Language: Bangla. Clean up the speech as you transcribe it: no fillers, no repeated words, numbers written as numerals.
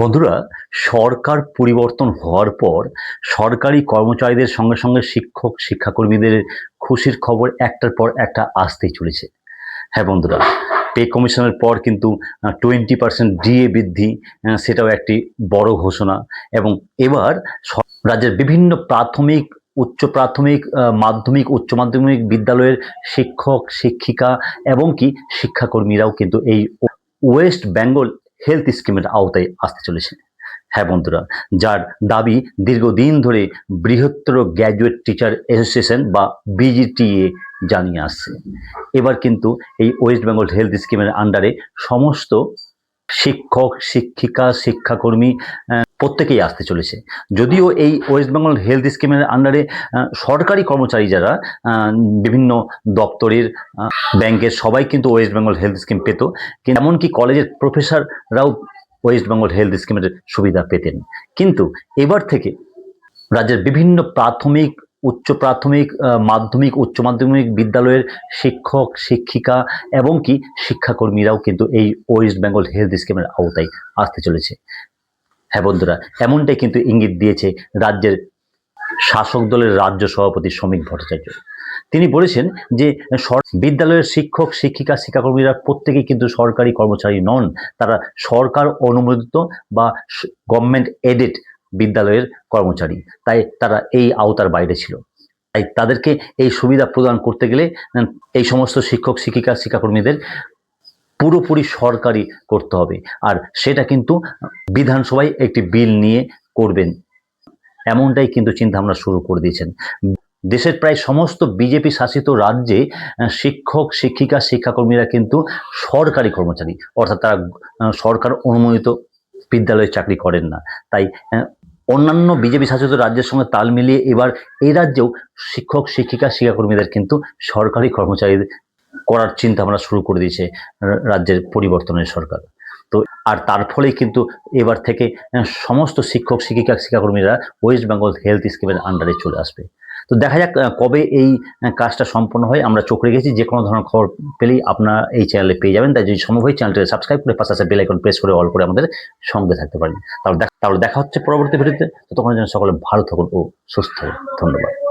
বন্ধুরা, সরকার পরিবর্তন হওয়ার পর সরকারি কর্মচারীদের সঙ্গে সঙ্গে শিক্ষক শিক্ষাকর্মীদের খুশির খবর একটার পর একটা আসতেই চলেছে। হ্যাঁ বন্ধুরা, পে কমিশনের পর কিন্তু 20% ডিএ বৃদ্ধি, সেটাও একটি বড় ঘোষণা। এবং এবার রাজ্যের বিভিন্ন প্রাথমিক, উচ্চ প্রাথমিক, মাধ্যমিক, উচ্চ মাধ্যমিক বিদ্যালয়ের শিক্ষক শিক্ষিকা এবং কি শিক্ষাকর্মীরাও কিন্তু এই ওয়েস্ট বেঙ্গল হেলথ স্কিমের আওতায় আসতে চলেছে। হ্যাঁ বন্ধুরা, যার দাবি দীর্ঘদিন ধরে বৃহত্তর গ্র্যাজুয়েট টিচার অ্যাসোসিয়েশন বা বিজিটিএ জানিয়ে আসছে। এবার কিন্তু এই ওয়েস্ট বেঙ্গল হেলথ স্কিমের আন্ডারে সমস্ত শিক্ষক শিক্ষিকা শিক্ষাকর্মী প্রত্যেকেই আসতে চলেছে। যদিও এই ওয়েস্ট বেঙ্গল হেলথ স্কিমের আন্ডারে সরকারি কর্মচারী যারা বিভিন্ন দপ্তরের, ব্যাংকের সবাই কিন্তু ওয়েস্ট বেঙ্গল হেলথ স্কিম পেত, কিন্তু এমনকি কলেজের প্রফেসররাও ওয়েস্ট বেঙ্গল হেলথ স্কিমের সুবিধা পেতেন। কিন্তু এবার থেকে রাজ্যের বিভিন্ন প্রাথমিক, উচ্চ প্রাথমিক, মাধ্যমিক, উচ্চ মাধ্যমিক বিদ্যালয়ের শিক্ষক শিক্ষিকা এবং কি শিক্ষাকর্মীরাও কিন্তু এই ওয়েস্ট বেঙ্গল হেলথ স্কিমের আওতায় আসতে চলেছে। হ্যাঁ বন্ধুরা, এমনটাই কিন্তু ইঙ্গিত দিয়েছে রাজ্যের শাসক দলের রাজ্য সভাপতি শ্রমিক ভট্টাচার্য। তিনি বলেছেন যে বিদ্যালয়ের শিক্ষক শিক্ষিকা শিক্ষাকর্মীরা প্রত্যেকেই কিন্তু সরকারি কর্মচারী নন, তারা সরকার অনুমোদিত বা গভর্নমেন্ট এডেড বিদ্যালয়ের কর্মচারী, তাই তারা এই আওতার বাইরে ছিল। তাই তাদেরকে এই সুবিধা প্রদান করতে গেলে এই সমস্ত শিক্ষক শিক্ষিকা শিক্ষাকর্মীদের পুরোপুরি সরকারি করতে হবে, আর সেটা কিন্তু বিধানসভায় একটি বিল নিয়ে করবেন, এমনটাই কিন্তু চিন্তাভাবনা শুরু করে দিয়েছেন। দেশের প্রায় সমস্ত বিজেপি শাসিত রাজ্যে শিক্ষক শিক্ষিকা শিক্ষাকর্মীরা কিন্তু সরকারি কর্মচারী, অর্থাৎ তারা সরকার অনুমোদিত বিদ্যালয়ে চাকরি করেন না। তাই অন্যান্য বিজেপি শাসিত রাজ্যের সঙ্গে তাল মিলিয়ে এবার এই রাজ্যেও শিক্ষক শিক্ষিকা শিক্ষাকর্মীদের কিন্তু সরকারি কর্মচারী করার চিন্তা ভাবনা শুরু করে দিয়েছে রাজ্যের পরিবর্তনের সরকার। তো আর তার ফলে কিন্তু এবার থেকে সমস্ত শিক্ষক শিক্ষিকা শিক্ষাকর্মীরা ওয়েস্ট বেঙ্গল হেলথ স্কিমের আন্ডারে চলে আসবে। তো দেখা যাক কবে এই কাজটা সম্পন্ন হয়। আমরা চোখ রেখেছি, যে কোনো ধরনের খবর পেলেই আপনারা এই চ্যানেলে পেয়ে যাবেন। তাই যদি সম্ভব হয় চ্যানেলটাকে সাবস্ক্রাইব করে পাশে আসা বেল আইকন প্রেস করে অল করে আমাদের সঙ্গে থাকতে পারেন। তাহলে দেখা হচ্ছে পরবর্তী ভিডিওতে। ততক্ষণের জন্য সকলে ভালো থাকুন ও সুস্থ থাকুন। ধন্যবাদ।